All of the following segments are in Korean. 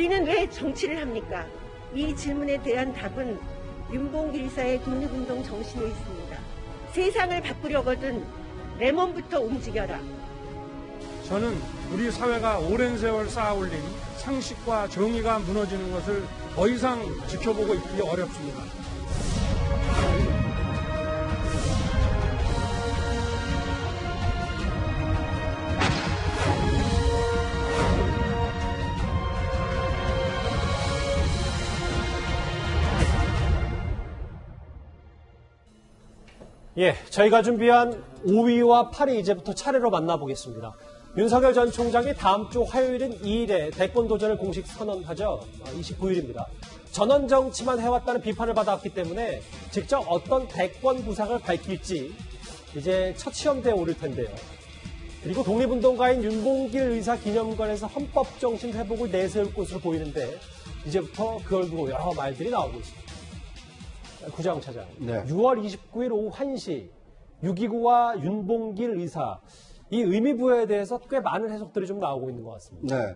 우리는 왜 정치를 합니까? 이 질문에 대한 답은 윤봉길 이사의 독립운동 정신에 있습니다. 세상을 바꾸려거든 내 몸부터 움직여라. 저는 우리 사회가 오랜 세월 쌓아올린 상식과 정의가 무너지는 것을 더 이상 지켜보고 있기 어렵습니다. 예, 저희가 준비한 5위와 8위 이제부터 차례로 만나보겠습니다. 윤석열 전 총장이 다음 주 화요일인 2일에 대권 도전을 공식 선언하죠. 29일입니다. 전원 정치만 해왔다는 비판을 받아왔기 때문에 직접 어떤 대권 구상을 밝힐지 이제 첫 시험대에 오를 텐데요. 그리고 독립운동가인 윤봉길 의사 기념관에서 헌법 정신 회복을 내세울 것으로 보이는데 이제부터 그걸 두고 여러 말들이 나오고 있습니다. 구자영 차장, 네. 6월 29일 오후 1시 6.29와 윤봉길 의사 이 의미부여에 대해서 꽤 많은 해석들이 좀 나오고 있는 것 같습니다. 네.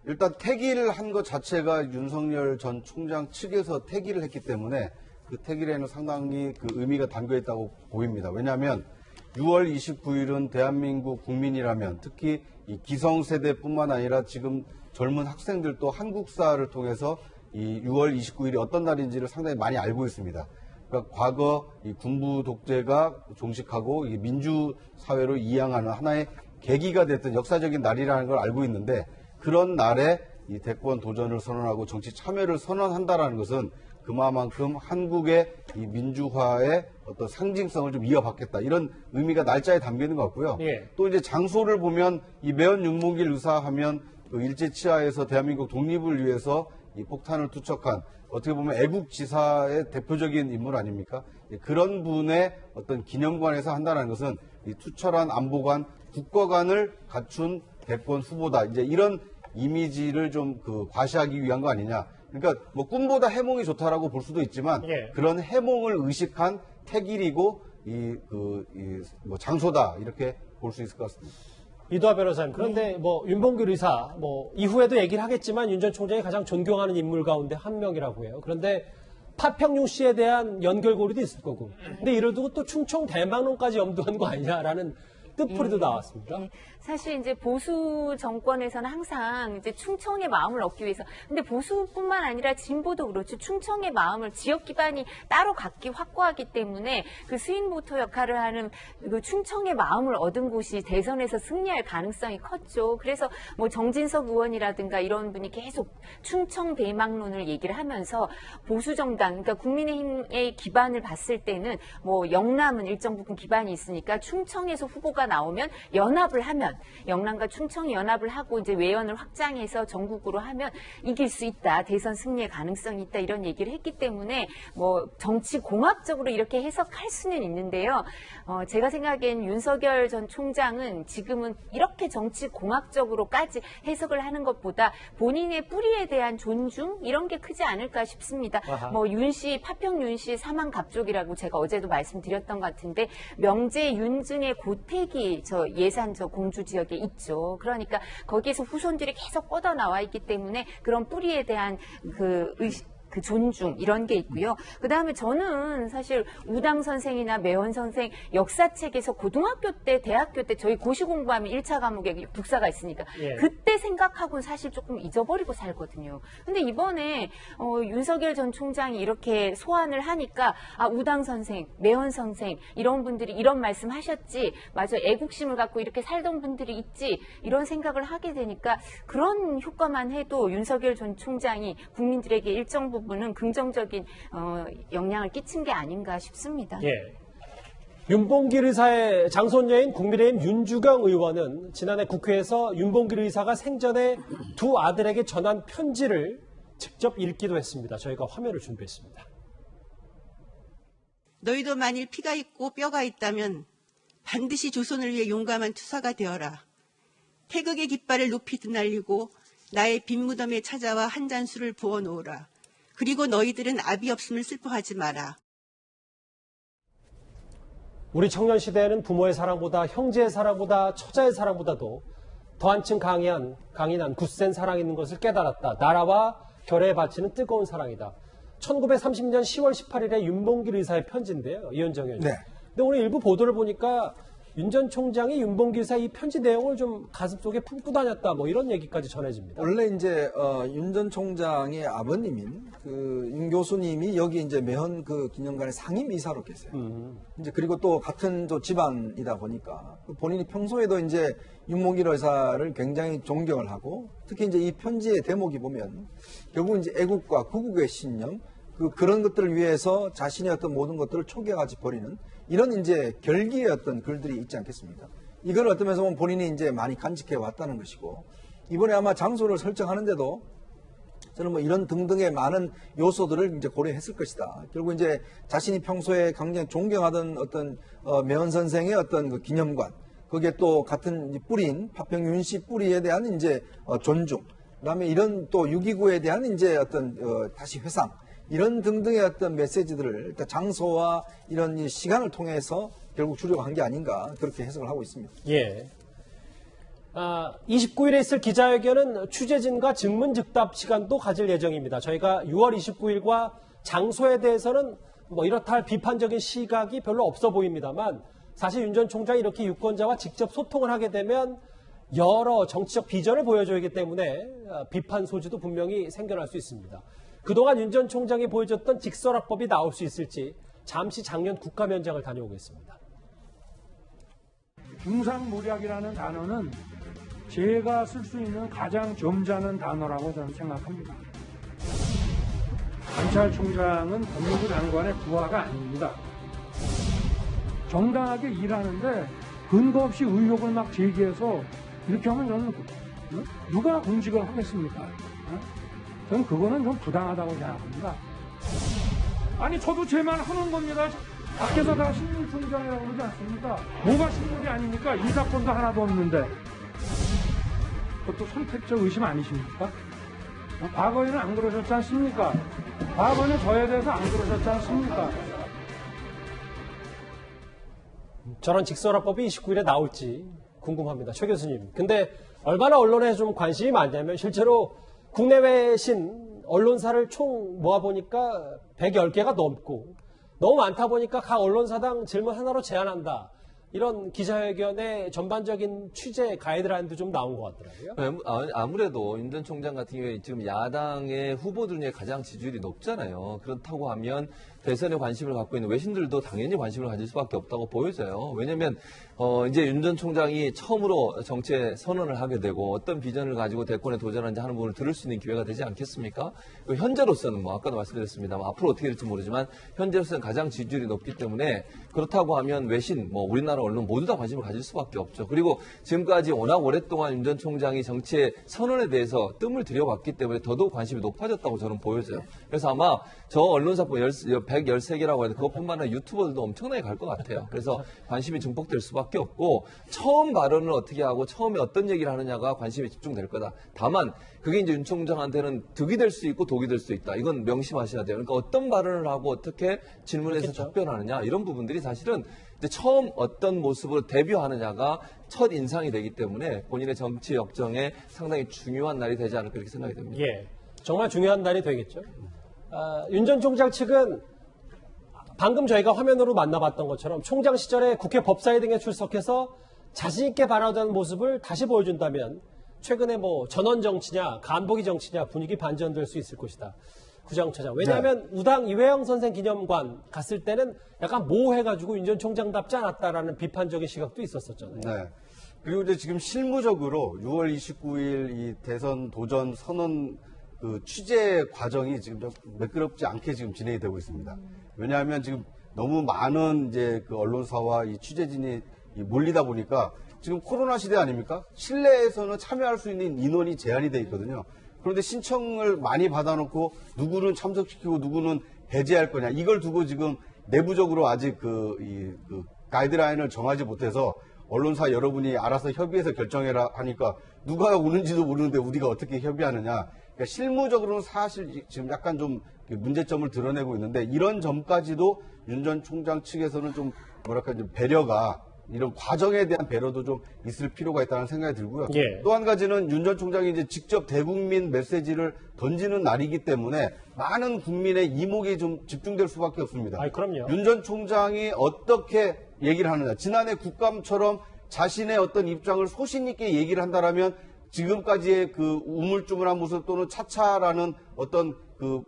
일단 태기를 한 것 자체가 윤석열 전 총장 측에서 태기를 했기 때문에 그 태기에는 상당히 그 의미가 담겨 있다고 보입니다. 왜냐하면 6월 29일은 대한민국 국민이라면 특히 이 기성세대뿐만 아니라 지금 젊은 학생들도 한국사를 통해서 이 6월 29일이 어떤 날인지를 상당히 많이 알고 있습니다. 그러니까 과거 이 군부 독재가 종식하고 이 민주사회로 이양하는 하나의 계기가 됐던 역사적인 날이라는 걸 알고 있는데 그런 날에 이 대권 도전을 선언하고 정치 참여를 선언한다라는 것은 그만큼 한국의 이 민주화의 어떤 상징성을 좀 이어받겠다 이런 의미가 날짜에 담겨 있는 것 같고요. 예. 또 이제 장소를 보면 이 매연 윤봉길 의사 하면 그 일제치하에서 대한민국 독립을 위해서 이 폭탄을 투척한 어떻게 보면 애국지사의 대표적인 인물 아닙니까? 그런 분의 어떤 기념관에서 한다는 것은 이 투철한 안보관, 국가관을 갖춘 대권 후보다. 이제 이런 이미지를 좀 그 과시하기 위한 거 아니냐. 그러니까 뭐 꿈보다 해몽이 좋다라고 볼 수도 있지만 예. 그런 해몽을 의식한 태길이고 뭐 장소다 이렇게 볼 수 있을 것 같습니다. 이도하 변호사님, 그런데 뭐 윤봉길 의사 뭐 이후에도 얘기를 하겠지만 윤 전 총장이 가장 존경하는 인물 가운데 한 명이라고 해요. 그런데 파평용 씨에 대한 연결고리도 있을 거고. 근데 이를 두고 또 충청 대망론까지 염두한 거 아니냐라는 뜻풀이도 나왔습니다. 사실 이제 보수 정권에서는 항상 이제 충청의 마음을 얻기 위해서, 근데 보수뿐만 아니라 진보도 그렇죠. 충청의 마음을 지역 기반이 따로 각기 확고하기 때문에 그 스윙보터 역할을 하는 그 충청의 마음을 얻은 곳이 대선에서 승리할 가능성이 컸죠. 그래서 뭐 정진석 의원이라든가 이런 분이 계속 충청 대망론을 얘기를 하면서 보수 정당, 그러니까 국민의힘의 기반을 봤을 때는 뭐 영남은 일정 부분 기반이 있으니까 충청에서 후보가 나오면 연합을 하면 영남과 충청이 연합을 하고 이제 외연을 확장해서 전국으로 하면 이길 수 있다. 대선 승리의 가능성이 있다. 이런 얘기를 했기 때문에 뭐 정치 공학적으로 이렇게 해석할 수는 있는데요. 제가 생각엔 윤석열 전 총장은 지금은 이렇게 정치 공학적으로까지 해석을 하는 것보다 본인의 뿌리에 대한 존중 이런 게 크지 않을까 싶습니다. 뭐 윤씨, 파평 윤씨 사망갑족이라고 제가 어제도 말씀드렸던 것 같은데 명제 윤증의 고택이 저 예산 저 공주 지역에 있죠. 그러니까 거기에서 후손들이 계속 뻗어 나와 있기 때문에 그런 뿌리에 대한 그 존중 이런 게 있고요. 그다음에 저는 사실 우당 선생이나 매원 선생 역사책에서 고등학교 때, 대학교 때 저희 고시 공부하면 1차 과목에 북사가 있으니까 예. 그때 생각하고는 사실 조금 잊어버리고 살거든요. 근데 이번에 윤석열 전 총장이 이렇게 소환을 하니까 아 우당 선생, 매원 선생 이런 분들이 이런 말씀 하셨지. 맞아. 애국심을 갖고 이렇게 살던 분들이 있지. 이런 생각을 하게 되니까 그런 효과만 해도 윤석열 전 총장이 국민들에게 일정 부분은 긍정적인 영향을 끼친 게 아닌가 싶습니다. 예. 윤봉길 의사의 장손녀인 국민의힘 윤주경 의원은 지난해 국회에서 윤봉길 의사가 생전에 두 아들에게 전한 편지를 직접 읽기도 했습니다. 저희가 화면을 준비했습니다. 너희도 만일 피가 있고 뼈가 있다면 반드시 조선을 위해 용감한 투사가 되어라. 태극의 깃발을 높이 드날리고 나의 빈 무덤에 찾아와 한 잔 술을 부어놓으라. 그리고 너희들은 압이 없음을 슬퍼하지 마라. 우리 청년 시대에는 부모의 사랑보다 형제의 사랑보다 처자의 사랑보다도 더 한층 강인한 굳센 사랑이 있는 것을 깨달았다. 나라와 결의에 바치는 뜨거운 사랑이다. 1930년 10월 18일에 윤봉길 의사의 편지인데요. 이현정 의원님. 네. 근데 오늘 일부 보도를 보니까 윤 전 총장이 윤봉길 의사의 이 편지 내용을 좀 가슴속에 품고 다녔다. 뭐 이런 얘기까지 전해집니다. 원래 이제 윤 전 총장의 아버님인 그 윤 교수님이 여기 이제 매헌 그 기념관의 상임 이사로 계세요. 이제 그리고 또 같은 또 집안이다 보니까 본인이 평소에도 이제 윤봉길 의사를 굉장히 존경을 하고 특히 이제 이 편지의 대목이 보면 결국 이제 애국과 구국의 신념 그런 것들을 위해서 자신의 어떤 모든 것들을 초기화까지 버리는 이런 이제 결기의 어떤 글들이 있지 않겠습니까? 이걸 어떤 면에서 보면 본인이 이제 많이 간직해 왔다는 것이고 이번에 아마 장소를 설정하는데도 저는 뭐 이런 등등의 많은 요소들을 이제 고려했을 것이다. 결국 이제 자신이 평소에 굉장히 존경하던 어떤 매헌 선생의 어떤 그 기념관, 거기에 또 같은 뿌리인 파평윤 씨 뿌리에 대한 이제 존중, 그다음에 이런 또 6.29에 대한 이제 어떤 다시 회상, 이런 등등의 어떤 메시지들을 일단 장소와 이런 이 시간을 통해서 결국 주려고 한 게 아닌가 그렇게 해석을 하고 있습니다. 예. 29일에 있을 기자회견은 취재진과 증문즉답 시간도 가질 예정입니다. 저희가 6월 29일과 장소에 대해서는 뭐 이렇다 할 비판적인 시각이 별로 없어 보입니다만 사실 윤 전 총장이 이렇게 유권자와 직접 소통을 하게 되면 여러 정치적 비전을 보여줘야 하기 때문에 비판 소지도 분명히 생겨날 수 있습니다. 그동안 윤 전 총장이 보여줬던 직설화법이 나올 수 있을지 잠시 작년 국감현장을 다녀오겠습니다. 중상모략이라는 단어는 제가 쓸 수 있는 가장 점잖은 단어라고 저는 생각합니다. 감찰총장은 법무부 장관의 부하가 아닙니다. 정당하게 일하는데 근거 없이 의혹을 막 제기해서 이렇게 하면 저는 누가 공직을 하겠습니까? 저는 그거는 좀 부당하다고 생각합니다. 아니 저도 제 말 하는 겁니다. 밖에서 다 신문총장이라고 그러지 않습니까? 뭐가 신문이 아닙니까? 이 사건도 하나도 없는데. 그것도 선택적 의심 아니십니까? 과거에는 안 그러셨지 않습니까? 과거에는 저에 대해서 안 그러셨지 않습니까? 저런 직설화법이 29일에 나올지 궁금합니다. 최 교수님. 근데 얼마나 언론에 좀 관심이 많냐면 실제로 국내외 신 언론사를 총 모아보니까 110개가 넘고 너무 많다 보니까 각 언론사당 질문 하나로 제한한다. 이런 기자회견의 전반적인 취재 가이드라인도 좀 나온 것 같더라고요. 아무래도 윤 전 총장 같은 경우에 지금 야당의 후보들 중에 가장 지지율이 높잖아요. 그렇다고 하면 대선에 관심을 갖고 있는 외신들도 당연히 관심을 가질 수밖에 없다고 보여져요. 왜냐하면 이제 윤 전 총장이 처음으로 정치에 선언을 하게 되고 어떤 비전을 가지고 대권에 도전하는지 하는 부분을 들을 수 있는 기회가 되지 않겠습니까? 현재로서는 뭐 아까도 말씀드렸습니다만 앞으로 어떻게 될지 모르지만 현재로서는 가장 지지율이 높기 때문에 그렇다고 하면 외신, 뭐 우리나라 언론 모두 다 관심을 가질 수밖에 없죠. 그리고 지금까지 워낙 오랫동안 윤 전 총장이 정치의 선언에 대해서 뜸을 들여왔기 때문에 더더욱 관심이 높아졌다고 저는 보여져요. 그래서 아마 저 언론사뿐 113개라고 해도 그것뿐만 아니라 유튜버들도 엄청나게 갈 것 같아요. 그래서 관심이 증폭될 수밖에 없고 처음 발언을 어떻게 하고 처음에 어떤 얘기를 하느냐가 관심이 집중될 거다. 다만 그게 이제 윤 총장한테는 득이 될 수 있고 독이 될 수 있다. 이건 명심하셔야 돼요. 그러니까 어떤 발언을 하고 어떻게 질문에서 답변하느냐 이런 부분들이 사실은 이제 처음 어떤 모습으로 데뷔하느냐가 첫 인상이 되기 때문에 본인의 정치 역정에 상당히 중요한 날이 되지 않을까 그렇게 생각이 됩니다. 예, 정말 중요한 날이 되겠죠. 윤 전 총장 측은 방금 저희가 화면으로 만나봤던 것처럼 총장 시절에 국회 법사위 등에 출석해서 자신 있게 발언하는 모습을 다시 보여준다면 최근에 뭐 전원 정치냐 간보기 정치냐 분위기 반전될 수 있을 것이다. 구정처장. 왜냐하면 우당 이회영 선생 기념관 갔을 때는 약간 모호해가지고 윤 전 총장답지 않았다라는 비판적인 시각도 있었었잖아요. 네. 그리고 이제 지금 실무적으로 6월 29일 이 대선 도전 선언 그 취재 과정이 지금 좀 매끄럽지 않게 지금 진행이 되고 있습니다. 왜냐하면 지금 너무 많은 이제 그 언론사와 이 취재진이 몰리다 보니까 지금 코로나 시대 아닙니까? 실내에서는 참여할 수 있는 인원이 제한이 돼 있거든요. 그런데 신청을 많이 받아놓고 누구는 참석시키고 누구는 배제할 거냐 이걸 두고 지금 내부적으로 아직 그 가이드라인을 정하지 못해서 언론사 여러분이 알아서 협의해서 결정해라 하니까 누가 오는지도 모르는데 우리가 어떻게 협의하느냐. 그러니까 실무적으로는 사실 지금 약간 좀 문제점을 드러내고 있는데 이런 점까지도 윤 전 총장 측에서는 좀 뭐랄까 좀 배려가 이런 과정에 대한 배려도 좀 있을 필요가 있다는 생각이 들고요. 예. 또 한 가지는 윤 전 총장이 이제 직접 대국민 메시지를 던지는 날이기 때문에 많은 국민의 이목이 좀 집중될 수밖에 없습니다. 그럼요. 윤 전 총장이 어떻게 얘기를 하느냐. 지난해 국감처럼 자신의 어떤 입장을 소신 있게 얘기를 한다라면 지금까지의 그 우물쭈물한 모습 또는 차차라는 어떤 그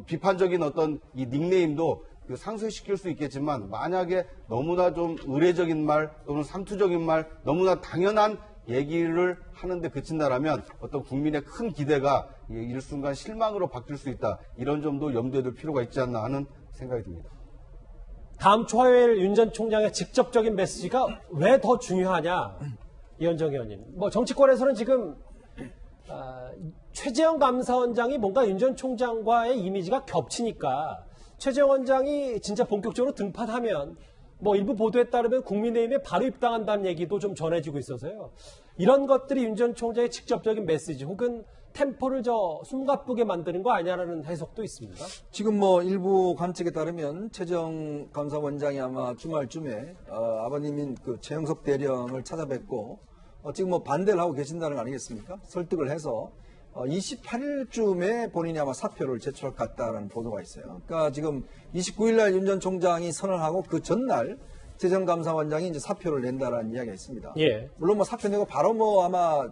비판적인 어떤 이 닉네임도 상쇄시킬 수 있겠지만 만약에 너무나 좀 의례적인 말 또는 상투적인 말 너무나 당연한 얘기를 하는데 그친다라면 어떤 국민의 큰 기대가 일순간 실망으로 바뀔 수 있다. 이런 점도 염두에 둘 필요가 있지 않나 하는 생각이 듭니다. 다음 주 화요일 윤 전 총장의 직접적인 메시지가 왜 더 중요하냐, 이현정 의원님. 정치권에서는 지금 최재형 감사원장이 뭔가 윤 전 총장과의 이미지가 겹치니까 최재형 원장이 진짜 본격적으로 등판하면 일부 보도에 따르면 국민의힘에 바로 입당한다는 얘기도 좀 전해지고 있어서요. 이런 것들이 윤 전 총장의 직접적인 메시지 혹은 템포를 숨가쁘게 만드는 거 아니냐라는 해석도 있습니다. 지금 일부 관측에 따르면 최재형 감사원장이 아마 주말쯤에 아버님인 그 최영석 대령을 찾아뵙고 지금 반대를 하고 계신다는 거 아니겠습니까? 설득을 해서 28일쯤에 본인이 아마 사표를 제출할 것 같다라는 보도가 있어요. 그러니까 지금 29일 날 윤 전 총장이 선언하고 그 전날 최재형 감사원장이 이제 사표를 낸다라는 이야기가 있습니다. 예. 물론 사표 내고 바로 아마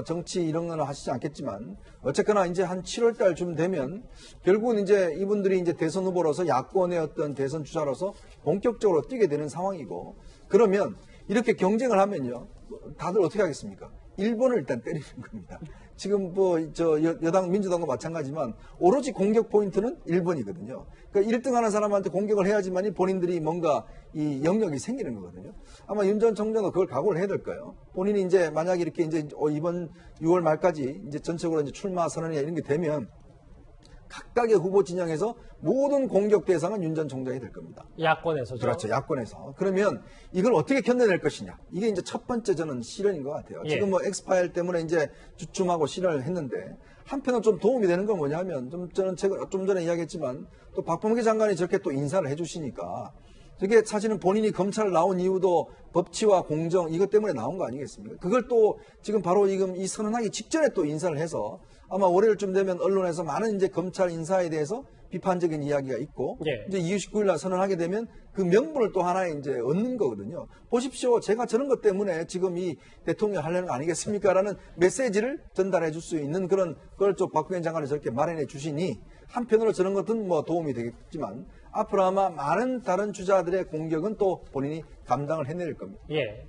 정치 이런 거는 하시지 않겠지만 어쨌거나 이제 한 7월 달쯤 되면 결국은 이제 이분들이 이제 대선 후보로서 야권의 어떤 대선 주자로서 본격적으로 뛰게 되는 상황이고 그러면 이렇게 경쟁을 하면요. 다들 어떻게 하겠습니까? 일본을 일단 때리는 겁니다. 지금 여당 민주당과 마찬가지지만 오로지 공격 포인트는 일본이거든요. 그러니까 1등 하는 사람한테 공격을 해야지만이 본인들이 뭔가 이 영역이 생기는 거거든요. 아마 윤 전 총장도 그걸 각오를 해야 될 거예요. 본인이 이제 만약에 이렇게 이제 이번 6월 말까지 이제 전적으로 이제 출마 선언이나 이런 게 되면 각각의 후보 진영에서 모든 공격 대상은 윤 전 총장이 될 겁니다. 야권에서죠. 그렇죠. 야권에서. 그러면 이걸 어떻게 견뎌낼 것이냐. 이게 이제 첫 번째 저는 실현인 것 같아요. 예. 지금 엑스파일 때문에 이제 주춤하고 실현을 했는데 한편으로 좀 도움이 되는 건 뭐냐면 저는 제가 좀 전에 이야기했지만 또 박범계 장관이 저렇게 또 인사를 해주시니까 저게 사실은 본인이 검찰 나온 이유도 법치와 공정 이것 때문에 나온 거 아니겠습니까? 그걸 또 지금 바로 지금 이 선언하기 직전에 또 인사를 해서 아마 월요일쯤 되면 언론에서 많은 이제 검찰 인사에 대해서 비판적인 이야기가 있고 예. 이제 29일 날 선언하게 되면 그 명분을 또 하나 이제 얻는 거거든요. 보십시오. 제가 저런 것 때문에 지금 이 대통령 하려는 거 아니겠습니까? 라는 메시지를 전달해 줄 수 있는 그런 걸 좀 박근혜 장관이 저렇게 마련해 주시니 한편으로 저런 것은 도움이 되겠지만 앞으로 아마 많은 다른 주자들의 공격은 또 본인이 감당을 해낼 겁니다. 예.